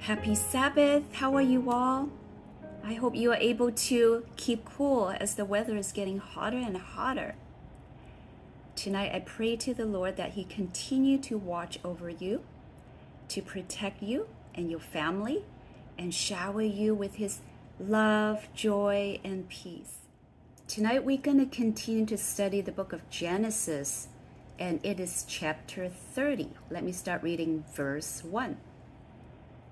Happy Sabbath. How are you all? I hope you are able to keep cool as the weather is getting hotter and hotter. Tonight I pray to the Lord that He continue to watch over you, to protect you and your family, and shower you with His love, joy, and peace. Tonight we're going to continue to study the book of Genesis, and it is chapter 30. Let me start reading verse 1.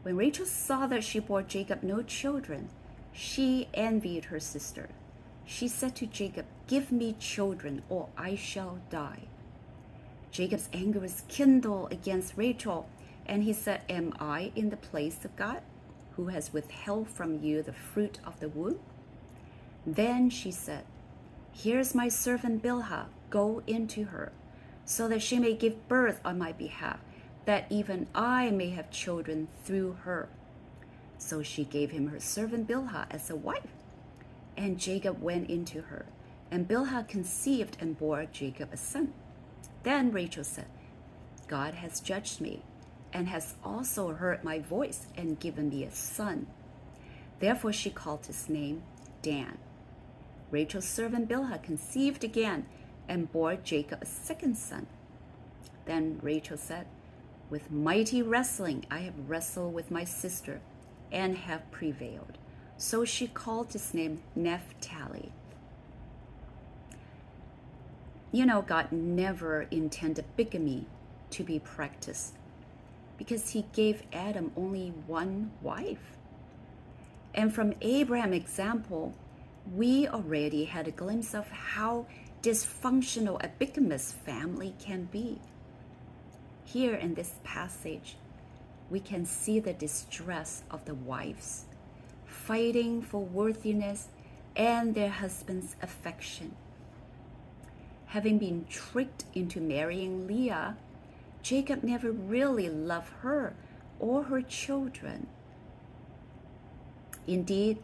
When Rachel saw that she bore Jacob no children, she envied her sister. She said to Jacob, "Give me children, or I shall die." Jacob's anger was kindled against Rachel, and he said, "Am I in the place of God, who has withheld from you the fruit of the womb?" Then she said, "Here's my servant Bilhah, go into her, so that she may give birth on my behalf, that even I may have children through her." So she gave him her servant Bilhah as a wife. And Jacob went into her, and Bilhah conceived and bore Jacob a son. Then Rachel said, "God has judged me, and has also heard my voice and given me a son." Therefore she called his name Dan. Rachel's servant Bilhah conceived again and bore Jacob a second son. Then Rachel said, "With mighty wrestling I have wrestled with my sister and have prevailed." So she called his name Naphtali. You know, God never intended bigamy to be practiced because He gave Adam only one wife. And from Abraham's example, we already had a glimpse of how dysfunctional a bigamous family can be. Here in this passage, we can see the distress of the wives, fighting for worthiness and their husband's affection. Having been tricked into marrying Leah, Jacob never really loved her or her children. Indeed,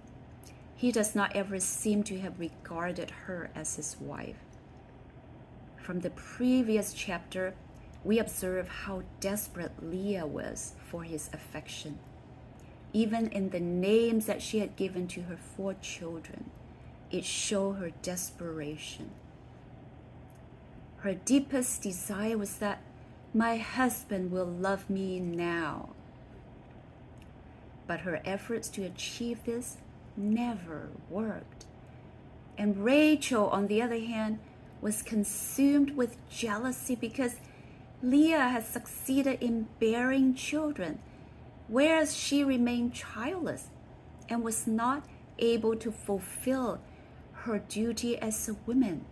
he does not ever seem to have regarded her as his wife. From the previous chapter, we observe how desperate Leah was for his affection. Even in the names that she had given to her 4 children, it showed her desperation. Her deepest desire was that my husband will love me now. But her efforts to achieve this never worked. And Rachel, on the other hand, was consumed with jealousy because Leah had succeeded in bearing children, whereas she remained childless and was not able to fulfill her duty as a woman.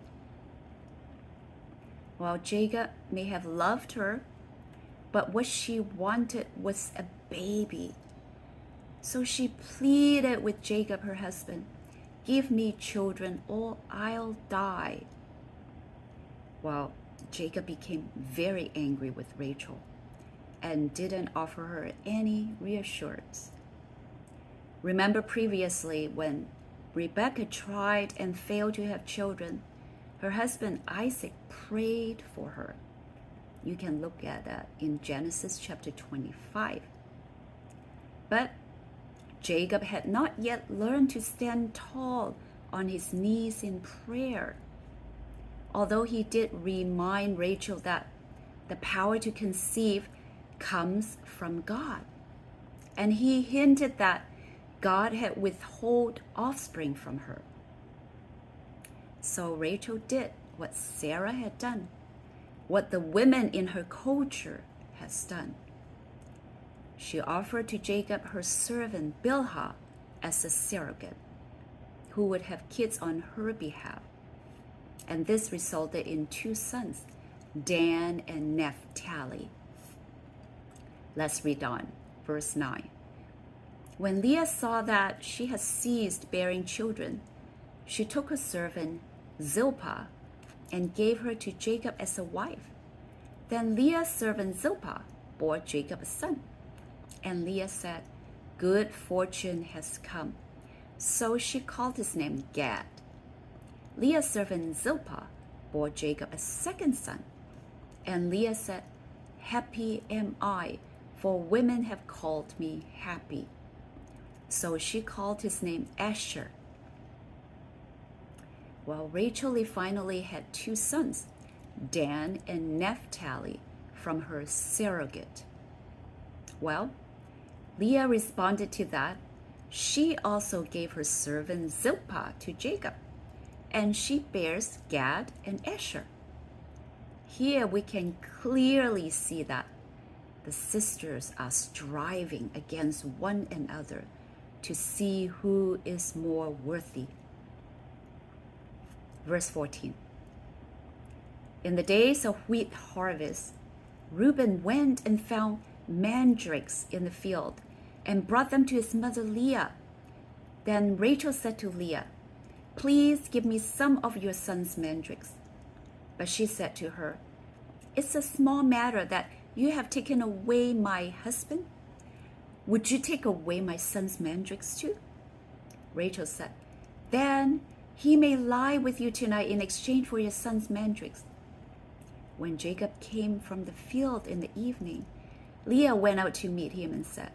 While Jacob may have loved her, but what she wanted was a baby. So she pleaded with Jacob, her husband, "Give me children or I'll die." Well, Jacob became very angry with Rachel and didn't offer her any reassurance. Remember previously when Rebekah tried and failed to have children, her husband Isaac prayed for her. You can look at that in Genesis chapter 25. But Jacob had not yet learned to stand tall on his knees in prayer. Although he did remind Rachel that the power to conceive comes from God. And he hinted that God had withheld offspring from her. So Rachel did what Sarah had done, what the women in her culture has done. She offered to Jacob her servant Bilhah as a surrogate, who would have kids on her behalf. And this resulted in 2 sons, Dan and Naphtali. Let's read on, verse 9. When Leah saw that she had ceased bearing children, she took her servant Zilpah and gave her to Jacob as a wife. Then Leah's servant Zilpah bore Jacob a son. And Leah said, "Good fortune has come." So she called his name Gad. Leah's servant Zilpah bore Jacob a second son. And Leah said, "Happy am I, for women have called me happy. So she called his name Asher. Well, Rachel finally had 2 sons, Dan and Naphtali, from her surrogate. Well, Leah responded to that. She also gave her servant Zilpah to Jacob, and she bears Gad and Asher. Here we can clearly see that the sisters are striving against one another to see who is more worthy. Verse 14. In the days of wheat harvest, Reuben went and found mandrakes in the field and brought them to his mother Leah. Then Rachel said to Leah, "Please give me some of your son's mandrakes." But she said to her, "It's a small matter that you have taken away my husband. Would you take away my son's mandrakes too?" Rachel said, "Then he may lie with you tonight in exchange for your son's mandrakes." When Jacob came from the field in the evening, Leah went out to meet him and said,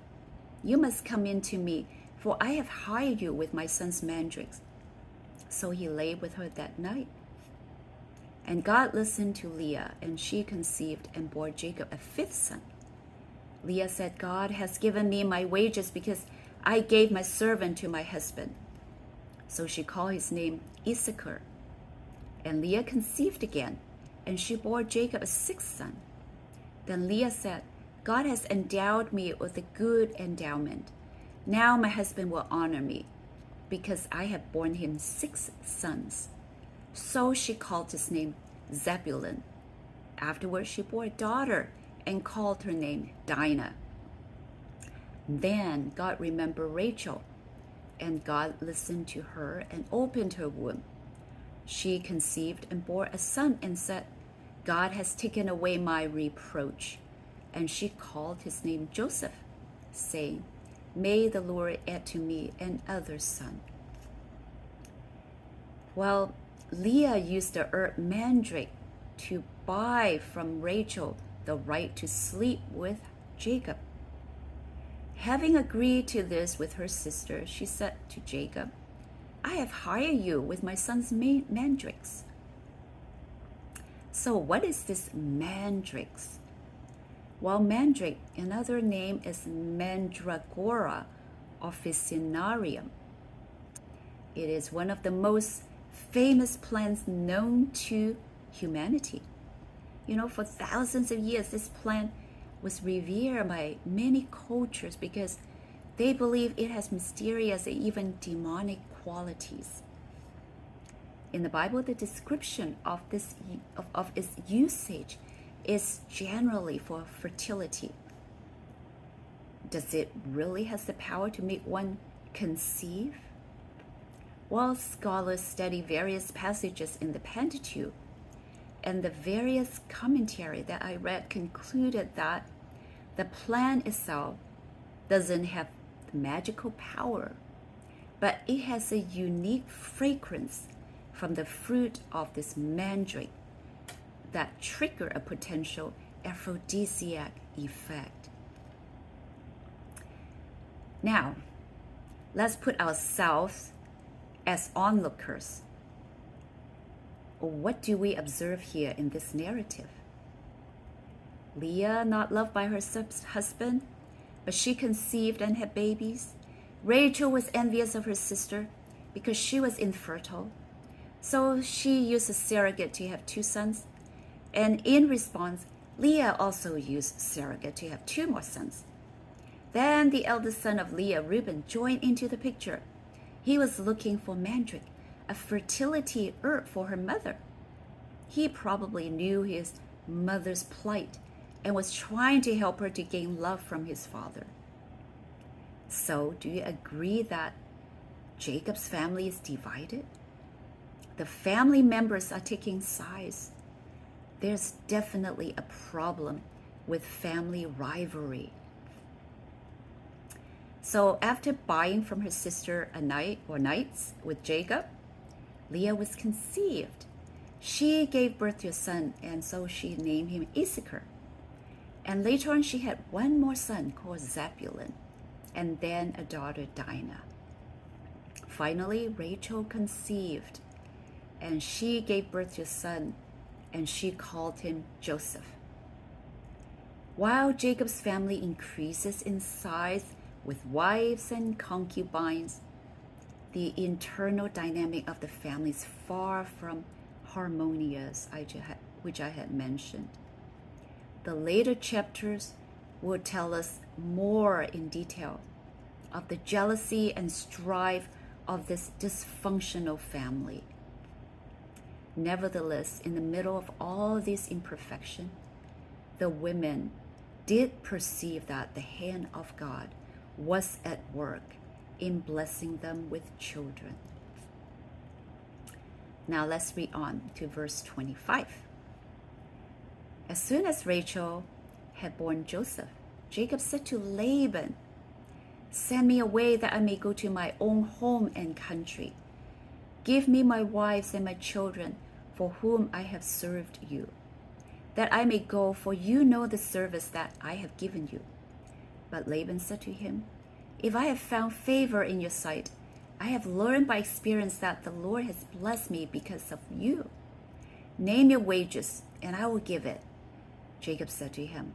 "You must come in to me, for I have hired you with my son's mandrakes." So he lay with her that night. And God listened to Leah, and she conceived and bore Jacob a 5th son. Leah said, "God has given me my wages because I gave my servant to my husband." So she called his name Issachar. And Leah conceived again, and she bore Jacob a 6th son. Then Leah said, "God has endowed me with a good endowment. Now my husband will honor me, because I have borne him 6 sons." So she called his name Zebulun. Afterwards she bore a daughter and called her name Dinah. Then God remembered Rachel, and God listened to her and opened her womb. She conceived and bore a son and said, "God has taken away my reproach." And she called his name Joseph, saying, "May the Lord add to me another son." Well, Leah used the herb mandrake to buy from Rachel the right to sleep with Jacob. Having agreed to this with her sister, she said to Jacob, "I have hired you with my son's mandrakes." So what is this mandrakes? Well, mandrake, another name is mandragora officinarium. It is one of the most famous plants known to humanity. For thousands of years, this plant was revered by many cultures because they believe it has mysterious and even demonic qualities. In the Bible, the description of its usage is generally for fertility. Does it really have the power to make one conceive? Well, scholars study various passages in the Pentateuch, and the various commentary that I read concluded that the plant itself doesn't have the magical power, but it has a unique fragrance from the fruit of this mandrake that trigger a potential aphrodisiac effect. Now, let's put ourselves as onlookers. What do we observe here in this narrative? Leah, not loved by her husband, but she conceived and had babies. Rachel was envious of her sister because she was infertile. So she used a surrogate to have 2 sons. And in response, Leah also used surrogate to have 2 more sons. Then the eldest son of Leah, Reuben, joined into the picture. He was looking for mandrake, a fertility herb for her mother. He probably knew his mother's plight and was trying to help her to gain love from his father. So, do you agree that Jacob's family is divided? The family members are taking sides. There's definitely a problem with family rivalry. So after buying from her sister a night or nights with Jacob, Leah was conceived. She gave birth to a son, and so she named him Issachar. And later on, she had one more son called Zebulun, and then a daughter, Dinah. Finally, Rachel conceived, and she gave birth to a son, and she called him Joseph. While Jacob's family increases in size with wives and concubines, the internal dynamic of the family is far from harmonious, which I had mentioned. The later chapters will tell us more in detail of the jealousy and strife of this dysfunctional family. Nevertheless, in the middle of all this imperfection, the women did perceive that the hand of God was at work in blessing them with children. Now let's read on to verse 25. As soon as Rachel had born Joseph, Jacob said to Laban, "Send me away that I may go to my own home and country. Give me my wives and my children for whom I have served you, that I may go, for you know the service that I have given you." But Laban said to him, "If I have found favor in your sight, I have learned by experience that the Lord has blessed me because of you. Name your wages, and I will give it." Jacob said to him,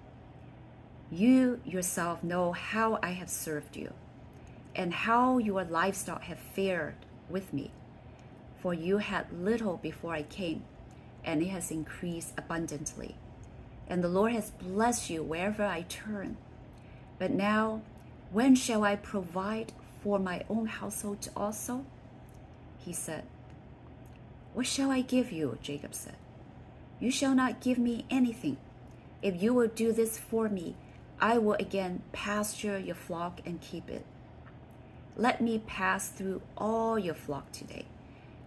"You yourself know how I have served you, and how your livestock have fared with me. For you had little before I came, and it has increased abundantly. And the Lord has blessed you wherever I turn. But now, when shall I provide for my own household also?" He said, "What shall I give you?" Jacob said. "You shall not give me anything. If you will do this for me, I will again pasture your flock and keep it. Let me pass through all your flock today,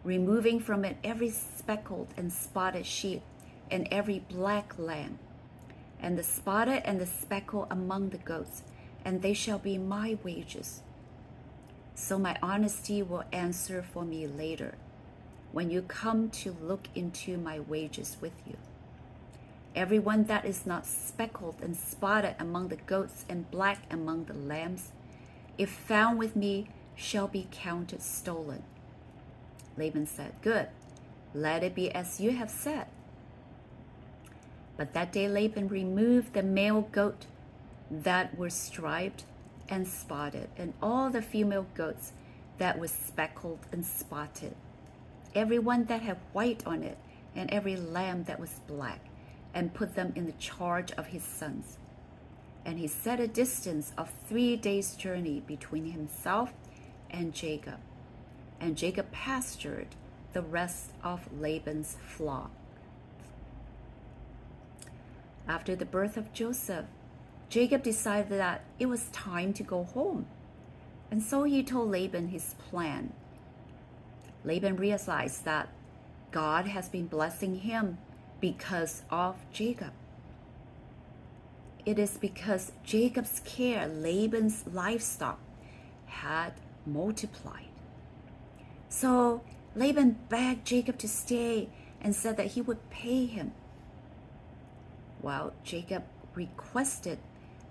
removing from it every speckled and spotted sheep and every black lamb, and the spotted and the speckled among the goats, and they shall be my wages. So my honesty will answer for me later, when you come to look into my wages with you. Everyone that is not speckled and spotted among the goats and black among the lambs, if found with me, shall be counted stolen." Laban said, "Good, let it be as you have said." But that day Laban removed the male goat that were striped and spotted, and all the female goats that were speckled and spotted, every one that had white on it, and every lamb that was black, and put them in the charge of his sons. And he set a distance of 3 days' journey between himself and Jacob. And Jacob pastured the rest of Laban's flock. After the birth of Joseph, Jacob decided that it was time to go home. And so he told Laban his plan. Laban realized that God has been blessing him because of Jacob. It is because Jacob's care Laban's livestock had multiplied. So Laban begged Jacob to stay and said that he would pay him. While Jacob requested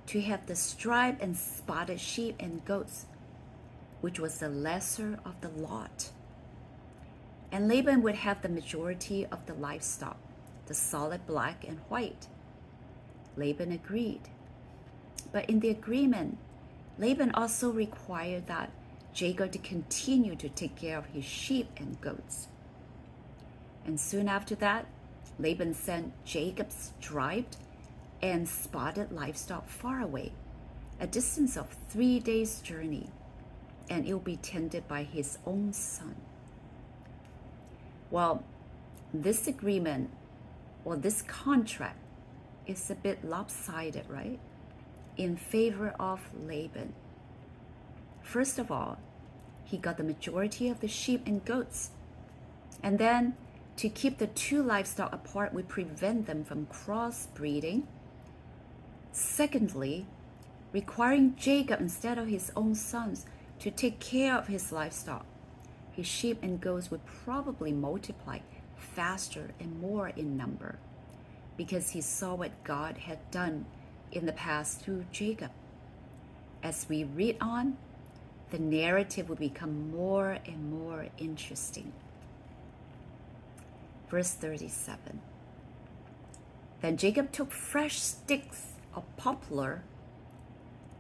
to have the striped and spotted sheep and goats, which was the lesser of the lot. And Laban would have the majority of the livestock, the solid black and white. Laban agreed. But in the agreement, Laban also required that Jacob to continue to take care of his sheep and goats. And soon after that, Laban sent Jacob's striped and spotted livestock far away, a distance of 3 days' journey, and it will be tended by his own son. Well, this agreement or this contract is a bit lopsided, right? In favor of Laban. First of all, he got the majority of the sheep and goats. And then, to keep the two livestock apart would prevent them from crossbreeding. Secondly, requiring Jacob instead of his own sons to take care of his livestock, his sheep and goats would probably multiply faster and more in number, because he saw what God had done in the past through Jacob. As we read on, the narrative will become more and more interesting. Verse 37. Then Jacob took fresh sticks of poplar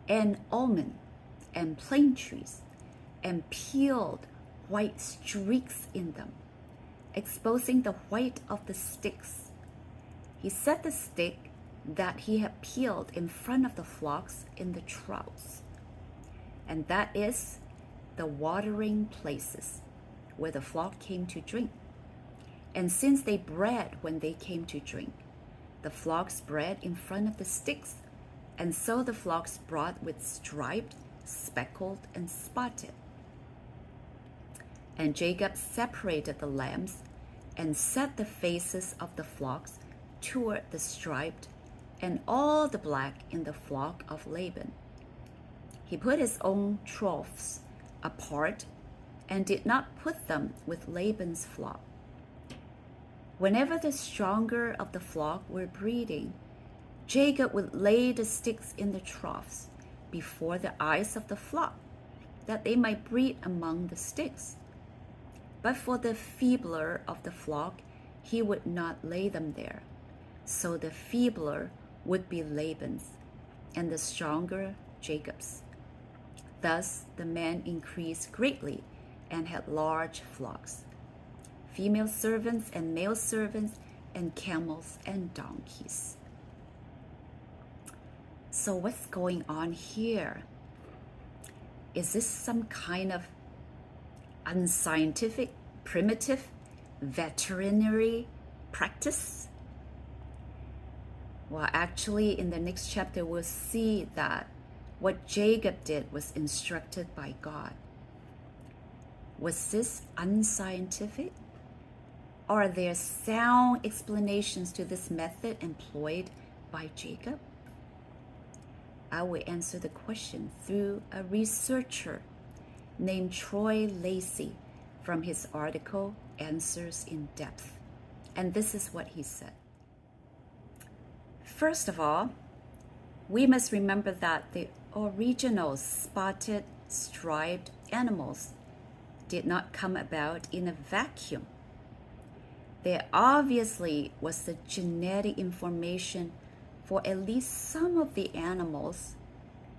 and almond and plane trees and peeled white streaks in them, exposing the white of the sticks. He set the stick that he had peeled in front of the flocks in the troughs, and that is the watering places where the flock came to drink. And since they bred when they came to drink, the flocks bred in front of the sticks, and so the flocks brought with striped, speckled, and spotted. And Jacob separated the lambs and set the faces of the flocks toward the striped and all the black in the flock of Laban. He put his own troughs apart and did not put them with Laban's flock. Whenever the stronger of the flock were breeding, Jacob would lay the sticks in the troughs before the eyes of the flock, that they might breed among the sticks. But for the feebler of the flock, he would not lay them there. So the feebler would be Laban's, and the stronger Jacob's. Thus the men increased greatly and had large flocks, female servants and male servants, and camels and donkeys. So what's going on here? Is this some kind of unscientific, primitive veterinary practice? Well, actually, in the next chapter, we'll see that what Jacob did was instructed by God. Was this unscientific? Are there sound explanations to this method employed by Jacob? I will answer the question through a researcher named Troy Lacey from his article, Answers in Depth. And this is what he said. First of all, we must remember that the original spotted, striped animals did not come about in a vacuum. There obviously was the genetic information for at least some of the animals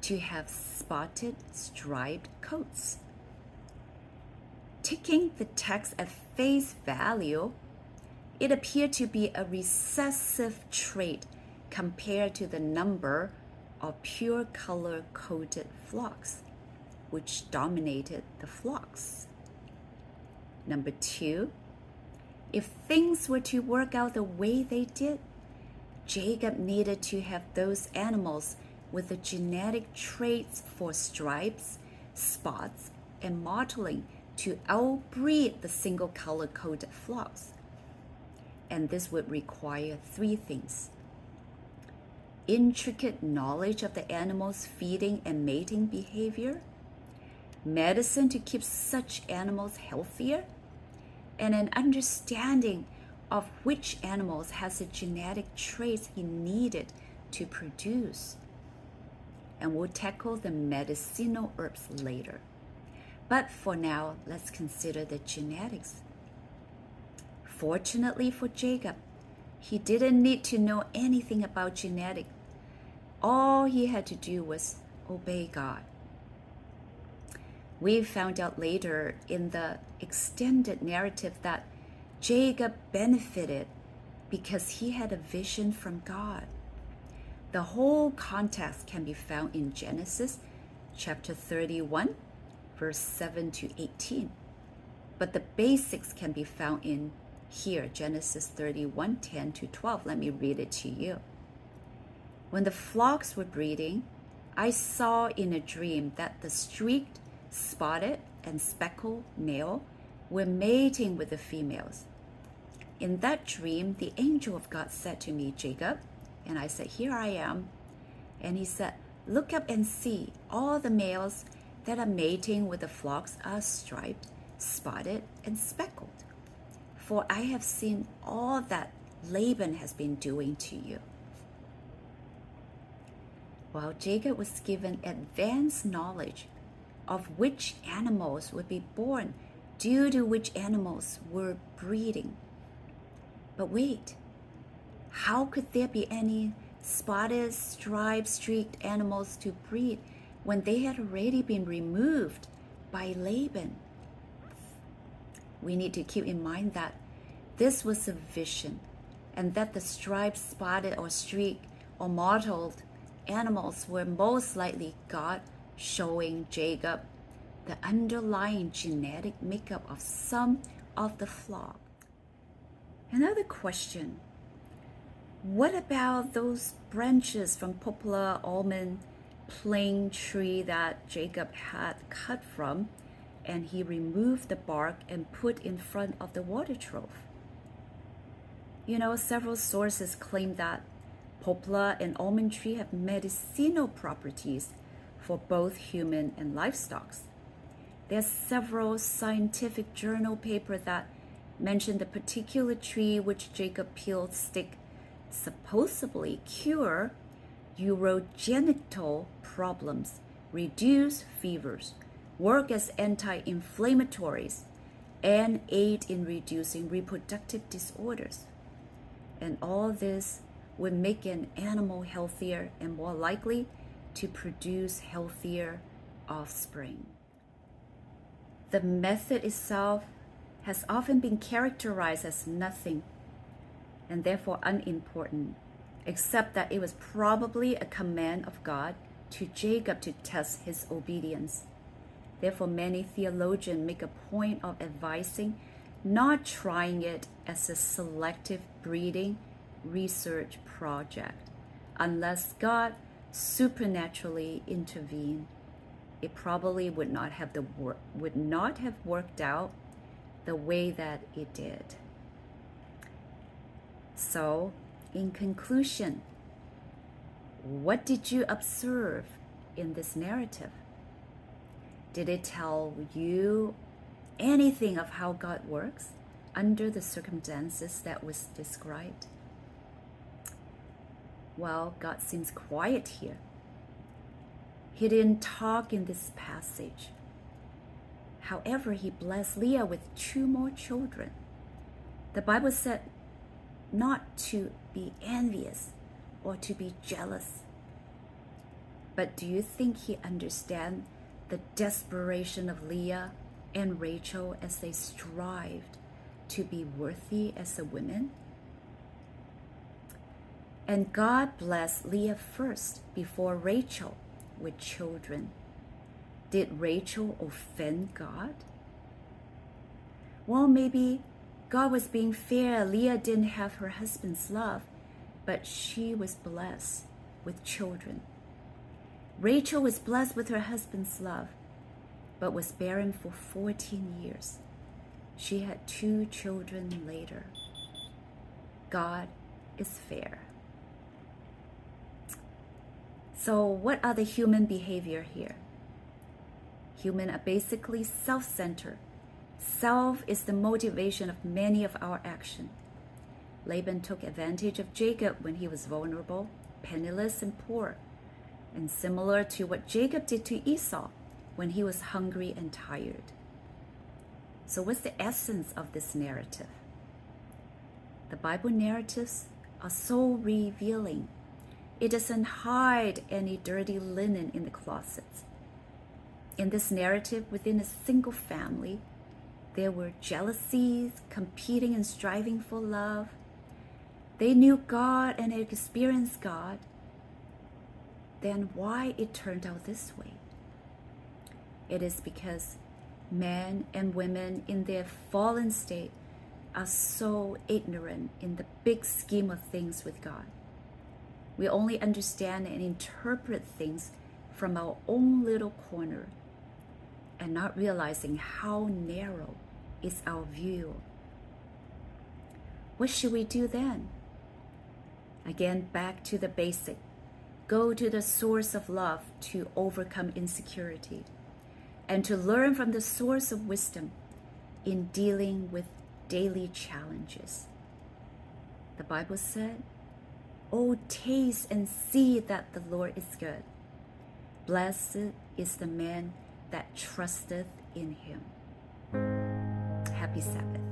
to have spotted, striped coats. Taking the text at face value, it appeared to be a recessive trait compared to the number of pure color-coded flocks, which dominated the flocks. Number two, if things were to work out the way they did, Jacob needed to have those animals with the genetic traits for stripes, spots, and mottling to outbreed the single color-coded flocks. And this would require three things: intricate knowledge of the animal's feeding and mating behavior, medicine to keep such animals healthier, and an understanding of which animals has the genetic traits he needed to produce. And we'll tackle the medicinal herbs later. But for now, let's consider the genetics. Fortunately for Jacob, he didn't need to know anything about genetics. All he had to do was obey God. We found out later in the extended narrative that Jacob benefited because he had a vision from God. The whole context can be found in Genesis chapter 31, verse 7 to 18. But the basics can be found in here, Genesis 31, 10 to 12. Let me read it to you. When the flocks were breeding, I saw in a dream that the streaked, spotted, and speckled male were mating with the females. In that dream, the angel of God said to me, Jacob, and I said, here I am. And he said, look up and see, all the males that are mating with the flocks are striped, spotted, and speckled. For I have seen all that Laban has been doing to you. Well, Jacob was given advanced knowledge of which animals would be born due to which animals were breeding. But wait, how could there be any spotted, striped, streaked animals to breed when they had already been removed by Laban? We need to keep in mind that this was a vision, and that the striped, spotted, or streaked, or mottled animals were most likely God showing Jacob the underlying genetic makeup of some of the flock. Another question: what about those branches from poplar, almond, plane tree that Jacob had cut from, and he removed the bark and put in front of the water trough? Several sources claim that poplar and almond tree have medicinal properties for both human and livestock. There are several scientific journal papers that mention the particular tree which Jacob peeled stick supposedly cure urogenital problems, reduce fevers, work as anti-inflammatories, and aid in reducing reproductive disorders. And all this would make an animal healthier and more likely to produce healthier offspring. The method itself has often been characterized as nothing and therefore unimportant, except that it was probably a command of God to Jacob to test his obedience. Therefore, many theologians make a point of advising not trying it as a selective breeding research project unless God supernaturally intervened. It probably would not have worked out the way that it did. So, in conclusion, what did you observe in this narrative? Did it tell you anything of how God works under the circumstances that was described? Well, God seems quiet here. He didn't talk in this passage. However, he blessed Leah with 2 more children. The Bible said not to be envious or to be jealous. But do you think he understands the desperation of Leah and Rachel as they strived to be worthy as a woman? And God blessed Leah first before Rachel with children. Did Rachel offend God? Well, maybe God was being fair. Leah didn't have her husband's love, but she was blessed with children. Rachel was blessed with her husband's love, but was barren for 14 years. She had 2 children later. God is fair. So what are the human behavior here? Human are basically self-centered. Self is the motivation of many of our actions. Laban took advantage of Jacob when he was vulnerable, penniless, and poor, and similar to what Jacob did to Esau when he was hungry and tired. So what's the essence of this narrative? The Bible narratives are so revealing. It doesn't hide any dirty linen in the closets. In this narrative, within a single family, there were jealousies, competing and striving for love. They knew God and had experienced God. Then why it turned out this way? It is because men and women in their fallen state are so ignorant in the big scheme of things with God. We only understand and interpret things from our own little corner and not realizing how narrow is our view. What should we do then? Again, back to the basic. Go to the source of love to overcome insecurity and to learn from the source of wisdom in dealing with daily challenges. The Bible said, Oh, taste and see that the Lord is good. Blessed is the man that trusteth in him. Happy Sabbath.